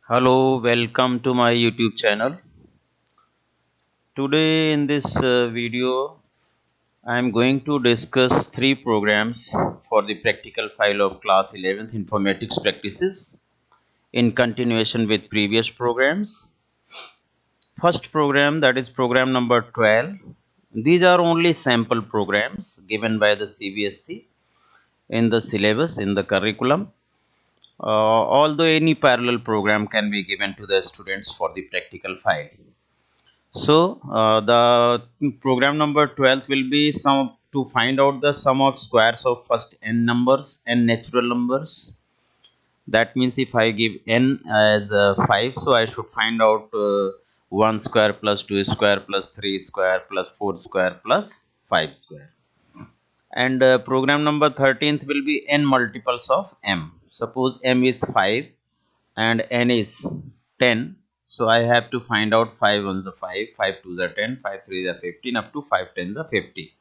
Hello, welcome to my YouTube channel. Today in this video, I am going to discuss three programs for the practical file of class 11th Informatics Practices in continuation with previous programs. First program, that is program number 12. These are only sample programs given by the CBSE in the syllabus, in the curriculum. Although any parallel program can be given to the students for the practical file. So the program number 12 will be some to find out the sum of squares of first n numbers and natural numbers. That means if I give n as 5, so I should find out 1 square plus 2 square plus 3 square plus 4 square plus 5 square. And program number 13th will be n multiples of m. Suppose m is 5 and n is 10, so I have to find out 5 ones are 5, 5 twos are 10, 5 threes are 15, up to 5 tens are 50.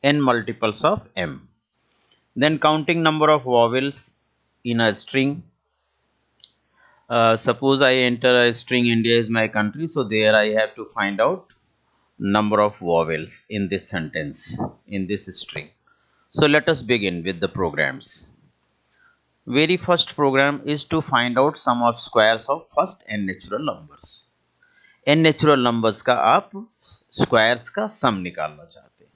N multiples of m. Then counting number of vowels in a string. Suppose I enter a string India is my country, so there I have to find out number of vowels in this sentence, in this string. So let us begin with the programs. Very first program is to find out sum of squares of first n natural numbers. n natural numbers का आप squares का सम निकालना चाहते हैं.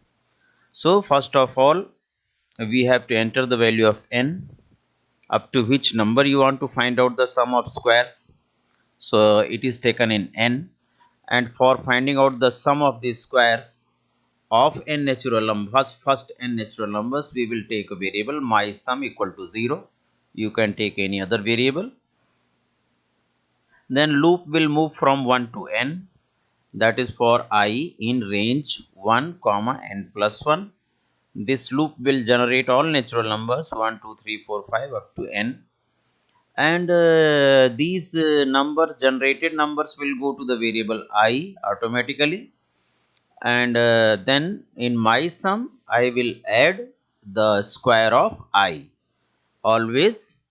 So first of all we have to enter the value of n, up to which number you want to find out the sum of squares. So it is taken in n, and for finding out the sum of these squares of n natural numbers, first n natural numbers, we will take a variable my sum equal to 0. You can take any other variable. Then loop will move from 1 to n, that is for I in range 1 comma n plus 1. This loop will generate all natural numbers 1 2 3 4 5 up to n, and these generated numbers will go to the variable I automatically, and then in my sum I will add the square of I always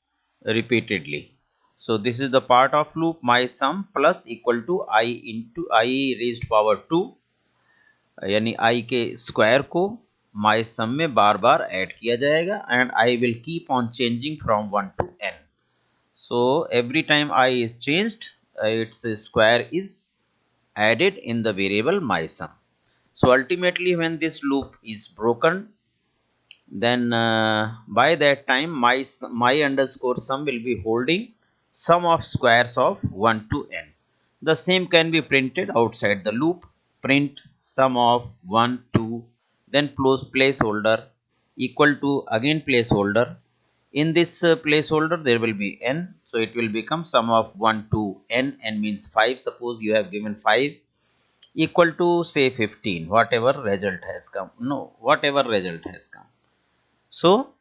repeatedly. So this is the part of loop my sum plus equal to I into I raised power 2, यानी I के square को my sum में बार बार add किया जाएगा, and I will keep on changing from 1 to n. So every time I is changed, its square is added in the variable my sum. So ultimately when this loop is broken, then by that time my underscore sum will be holding sum of squares of 1 to n. The same can be printed outside the loop. Print sum of 1 2, then close placeholder equal to again placeholder. In this placeholder there will be n, so it will become sum of 1 to n. N means 5. Suppose you have given 5 equal to say 15, whatever result has come, no, whatever result has come. So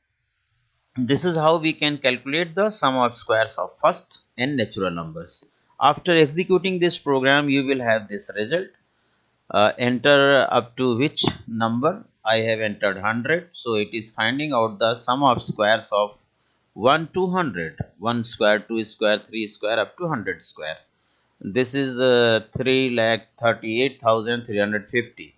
this is how we can calculate the sum of squares of first n natural numbers. After executing this program, you will have this result. Enter up to which number. I have entered 100. So it is finding out the sum of squares of 1 to 100. 1 square, 2 square, 3 square up to 100 square. This is 3,38,350.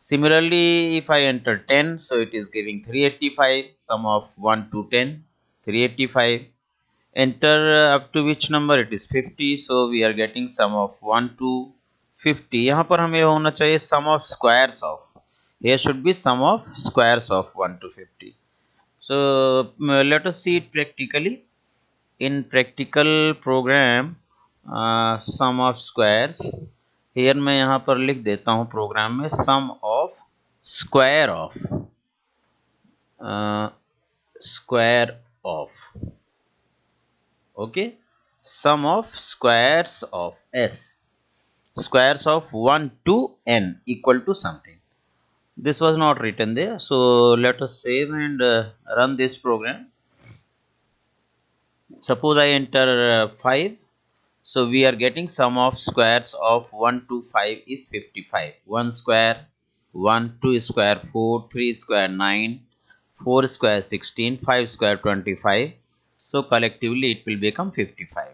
Similarly, if I enter 10, so it is giving 385, sum of 1 to 10, 385. Enter up to which number, it is 50, so we are getting sum of 1 to 50. यहाँ पर हमें होना चाहिए sum of squares of. Here should be sum of squares of 1 to 50. So let us see it practically. In practical program, sum of squares. Here मैं यहाँ पर लिख देता हूँ प्रोग्राम में sum of square of square of, okay, sum of squares of s, squares of 1 to n equal to something. This was not written there, so let us save and run this program. Suppose I enter 5. So we are getting sum of squares of 1 to 5 is 55. 1 square, 1, 2 square, 4, 3 square, 9, 4 square, 16, 5 square, 25. So collectively it will become 55.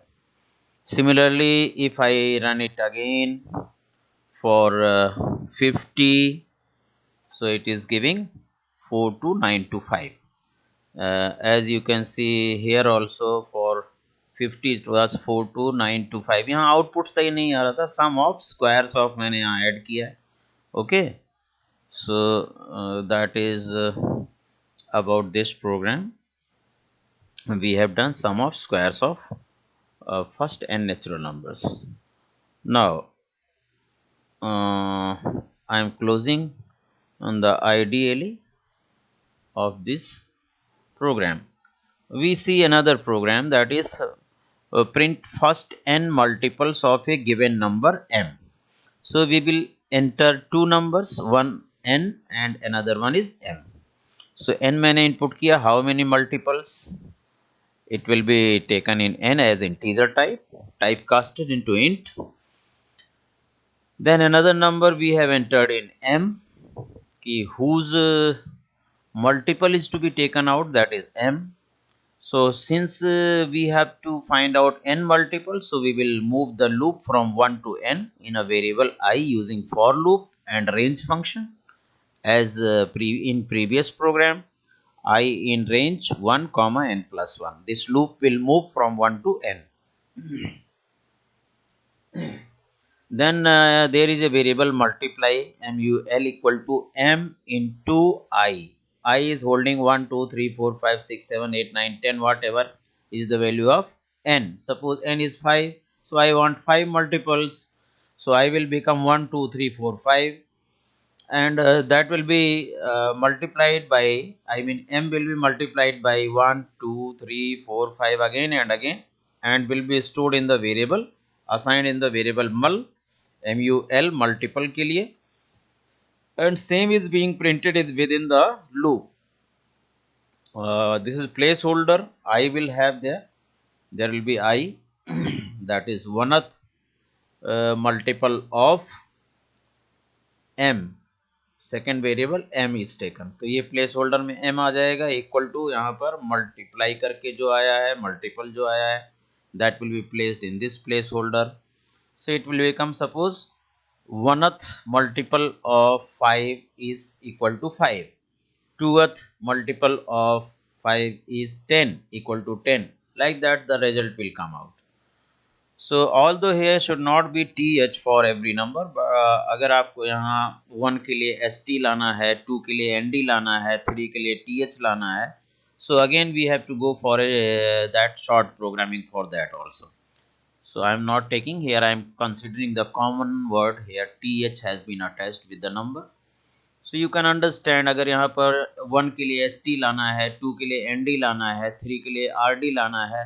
Similarly, if I run it again for 50, so it is giving 42925. As you can see here also for 50 it was 42925. यहाँ output सही नहीं आ रहा था, सम of squares of मैंने यहाँ add किया है. Okay, so that is about this program. We have done sum of squares of first n natural numbers. Now I am closing on the IDLE of this program. We see another program, that is print first n multiples of a given number m. So we will enter two numbers, one n and another one is m. So n मैंने input किया, how many multiples? It will be taken in n as integer type, typecasted into int. Then another number we have entered in m, whose multiple is to be taken out, that is m. So since we have to find out n multiples, so we will move the loop from 1 to n in a variable I using for loop and range function. As in previous program, I in range 1 comma n plus 1. This loop will move from 1 to n. Then there is a variable multiply, mul equal to m into I. I is holding 1, 2, 3, 4, 5, 6, 7, 8, 9, 10, whatever is the value of n. Suppose n is 5, so I want 5 multiples. So I will become 1, 2, 3, 4, 5, and that will be multiplied by, I mean m will be multiplied by 1, 2, 3, 4, 5 again and again, and will be stored in the variable, assigned in the variable mul multiple के लिए, and same is being printed within the loop. This is placeholder. I will have there will be I that is 1th multiple of m. Second variable m is taken, तो ये place holder में m आ जाएगा, equal to यहाँ पर multiply करके जो आया है, मल्टीपल जो आया है, that will be placed in this place holder. So it will become, suppose 1th multiple of 5 is equal to 5. 2th multiple of 5 is 10, equal to 10. Like that the result will come out. So although here should not be th for every number, अगर आपको यहाँ 1 के लिए st लाना है, 2 के लिए nd लाना है, 3 के लिए th लाना है, so again we have to go for that short programming for that also. So I am not taking here, I am considering the common word here, th has been attached with the number. So you can understand, अगर यहाँ पर 1 के लिए st लाना है, 2 के लिए nd लाना है, 3 के लिए rd लाना है,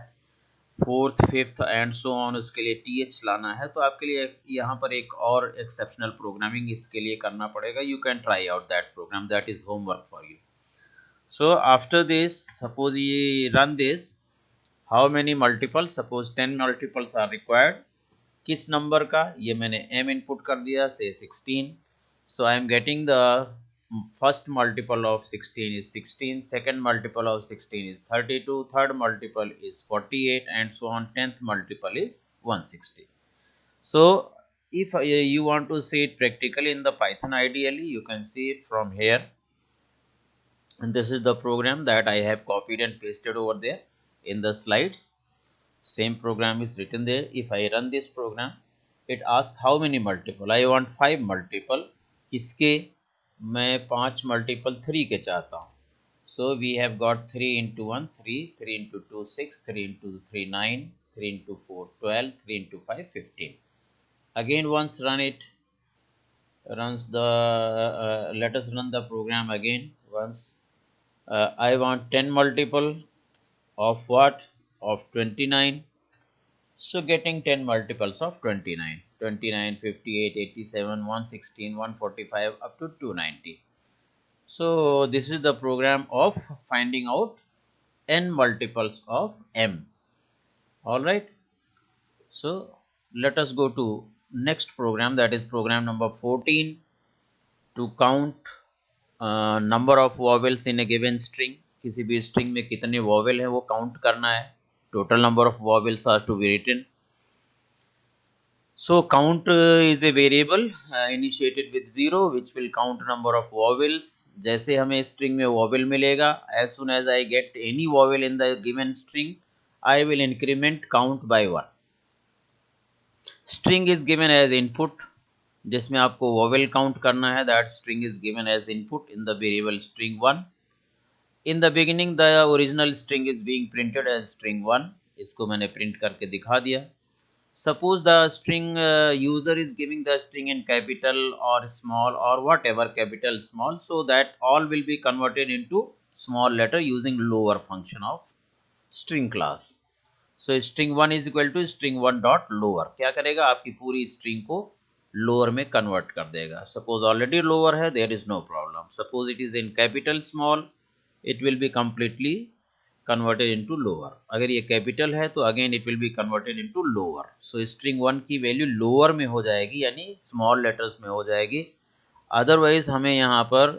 4th 5th and so on उसके लिए th लाना है, तो आपके लिए यहाँ पर एक और एक्सेप्शनल प्रोग्रामिंग इसके लिए करना पड़ेगा. You can try out that program, that is homework for you. So after this, suppose ये run this, how many multiples, suppose 10 multiples are required. किस नंबर का, ये मैंने m इनपुट कर दिया, से 16. So I am getting the first multiple of 16 is 16, second multiple of 16 is 32, third multiple is 48, and so on, 10th multiple is 160. So if you want to see it practically in the Python, ideally you can see it from here, and this is the program that I have copied and pasted over there in the slides. Same program is written there. If I run this program, it asks how many multiple. I want 5 multiple. इसके मैं 5 multiple 3 के चाहता हूँ. So we have got 3 into 1 3, 3 into 2 6, 3 into 3 9, 3 into 4 12, 3 into 5 15. Again once run it, runs the let us run the program again once. I want 10 multiple of what, of 29. So getting 10 multiples of 29, 29, 58, 87, 116, 145 up to 290. So this is the program of finding out n multiples of m. Alright. So let us go to next program, that is program number 14, to count number of vowels in a given string. किसी भी string में कितने vowel है वो count करना है. Total number of vowels are to be written. So count is a variable initiated with 0 which will count number of vowels. जैसे हमें string में vowel मिलेगा, as soon as I get any vowel in the given string, I will increment count by 1. String is given as input, जिसमें आपको vowel count करना है. That string is given as input in the variable string 1. In the beginning the original string is being printed as string 1. इसको मैंने print करके दिखा दिया. Suppose the string user is giving the string in capital or small or whatever, capital, small, so that all will be converted into small letter using lower function of string class. So string 1 is equal to string 1 dot lower. क्या करेगा, आपकी पूरी string को lower में convert कर देगा. Suppose already lower है, there is no problem. Suppose it is in capital small, it will be completely converted into lower. अगर ये capital है तो again it will be converted into lower. So string 1 की value lower में हो जाएगी, यानी small letters में हो जाएगी. Otherwise हमें यहाँ पर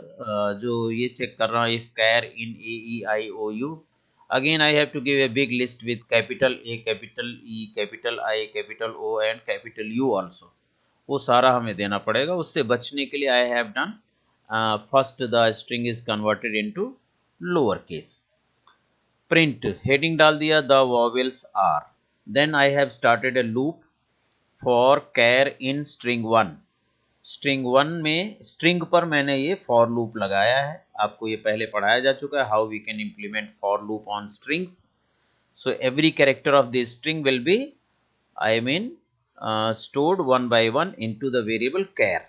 जो ये check कर रहा हूँ, if char in A, E, I, O, U, again I have to give a big list with capital A, capital E, capital I, capital O and capital U also. वो सारा हमें देना पड़ेगा. उससे बचने के लिए I have done first the string is converted into lower case. Print heading डाल दिया, the vowels are. Then I have started a loop for char in string 1. String 1 में स्ट्रिंग पर मैंने ये फॉर लूप लगाया है. आपको ये पहले पढ़ाया जा चुका है, how we can implement for loop on strings. So every character of the string will be stored one by one into the variable char.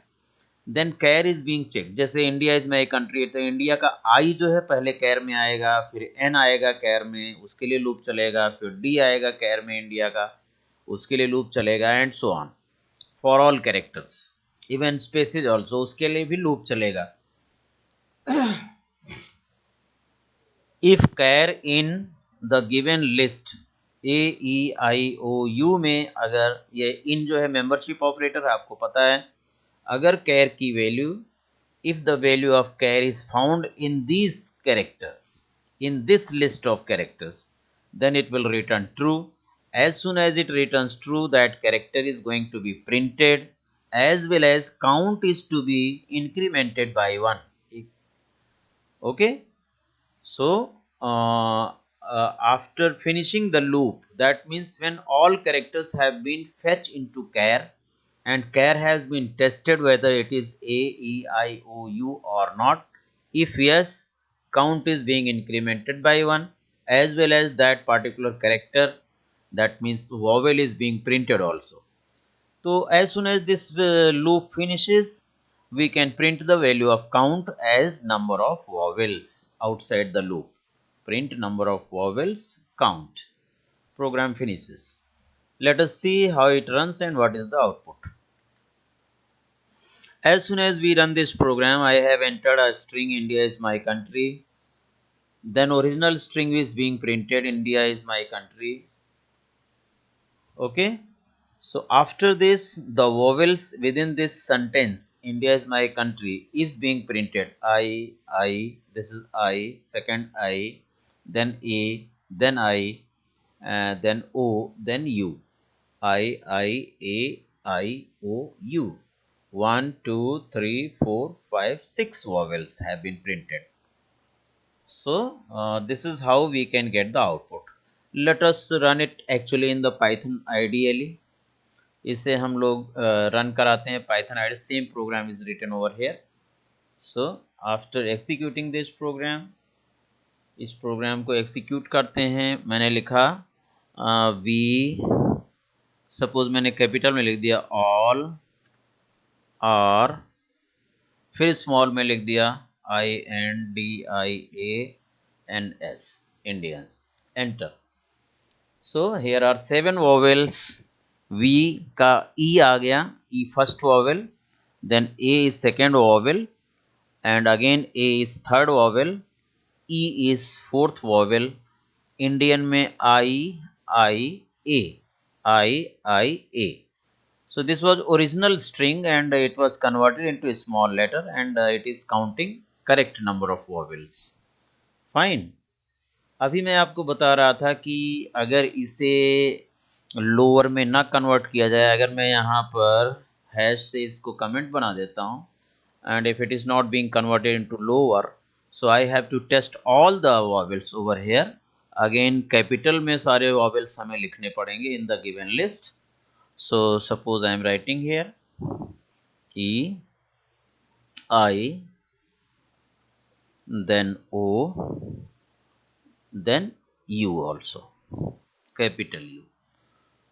Then char is being check. जैसे इंडिया इज माई कंट्री, तो India का I जो है पहले कैर में आएगा, फिर N आएगा कैर में, उसके लिए लूप चलेगा, फिर डी आएगा कैर में इंडिया का, उसके लिए लूप चलेगा, and so on for all characters. Even spaces also, उसके लिए भी लूप चलेगा. If char in the given list A E I O U में, अगर ये इन जो है मेंबरशिप ऑपरेटर है, आपको पता है, अगर कैर की value, if the value of char is found in these characters, in this list of characters, then it will return true. As soon as it returns true, that character is going to be printed, as well as count is to be incremented by 1. Okay, so after finishing the loop, that means when all characters have been fetched into char and char has been tested whether it is A, E, I, O, U or not. If yes, count is being incremented by 1, as well as that particular character, that means vowel, is being printed also. So as soon as this loop finishes, we can print the value of count as number of vowels outside the loop. Print number of vowels, count. Program finishes. Let us see how it runs and what is the output. As soon as we run this program, I have entered a string India is my country. Then original string is being printed, India is my country. Okay. So after this, the vowels within this sentence, India is my country, is being printed. I, this is I, second I, then A, then I, then O, then U. I, A, I, O, U. 1, 2, 3, 4, 5, 6 vowels have been printed. So this is how we can get the output. Let us run it actually in the Python ideally. इसे हम लोग run कराते हैं Python ID. Same program is written over here. So after executing this program, इस programme को execute करते हैं. मैंने लिखा वी, सपोज मैंने कैपिटल में लिख दिया ऑल, और फिर स्मॉल में लिख दिया INDIANS, Indians. Enter. So here are 7 vowels. वी का ई आ गया, E first vowel, then A is second vowel, and again A is third vowel, E is fourth vowel. Indian में I, A. So this was original string and it was converted into a small letter and it is counting correct number of vowels. Fine. अभी मैं आपको बता रहा था कि अगर इसे लोअर में ना कन्वर्ट किया जाए। अगर मैं यहाँ पर हैश से इसको कमेंट बना देता हूँ, and if it is not being converted into lower, so I have to test all the vowels over here. Again capital में सारे vowels हमें लिखने पड़ेंगे in the given list. So suppose I am writing here E, I, then O, then U also, capital U.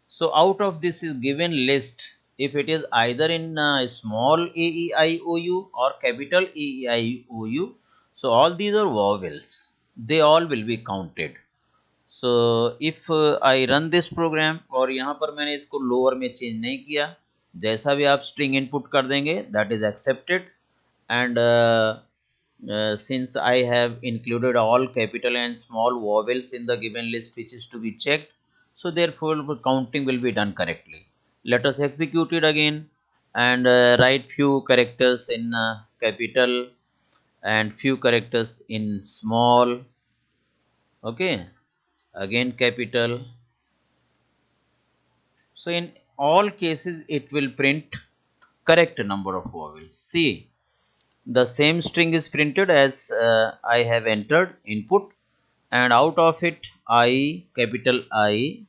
So out of this is given list, if it is either in small a e i o u or capital A E I O U, so all these are vowels, they all will be counted. So if I run this program और यहाँ पर मैंने इसको lower में change नहीं किया, जैसा भी आप string input कर देंगे that is accepted, and since I have included all capital and small vowels in the given list which is to be checked, so therefore counting will be done correctly. Let us execute it again and write few characters in capital and few characters in small. Okay, again capital. So in all cases it will print correct number of vowels. See, the same string is printed as I have entered input, and out of it I, capital A,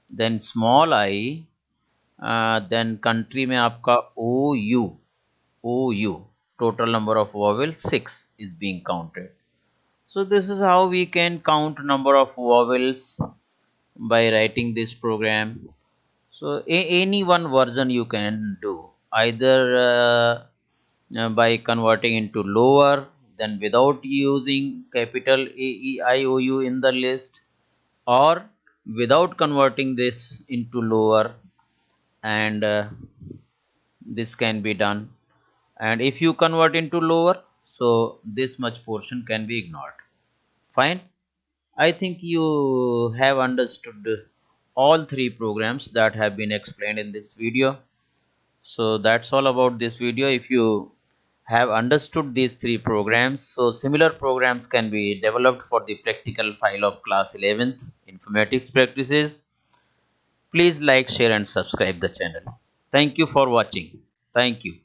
then small I, then country में आपका OU, total number of vowels 6 is being counted. So this is how we can count number of vowels by writing this program. So any one version you can do, either by converting into lower, then without using capital A E I O U in the list, or without converting this into lower, and this can be done. And if you convert into lower, so this much portion can be ignored. Fine. I think you have understood all three programs that have been explained in this video. So that's all about this video. If you have understood these three programs, so similar programs can be developed for the practical file of class 11th informatics practices. Please like, share and subscribe the channel. Thank you for watching. Thank you.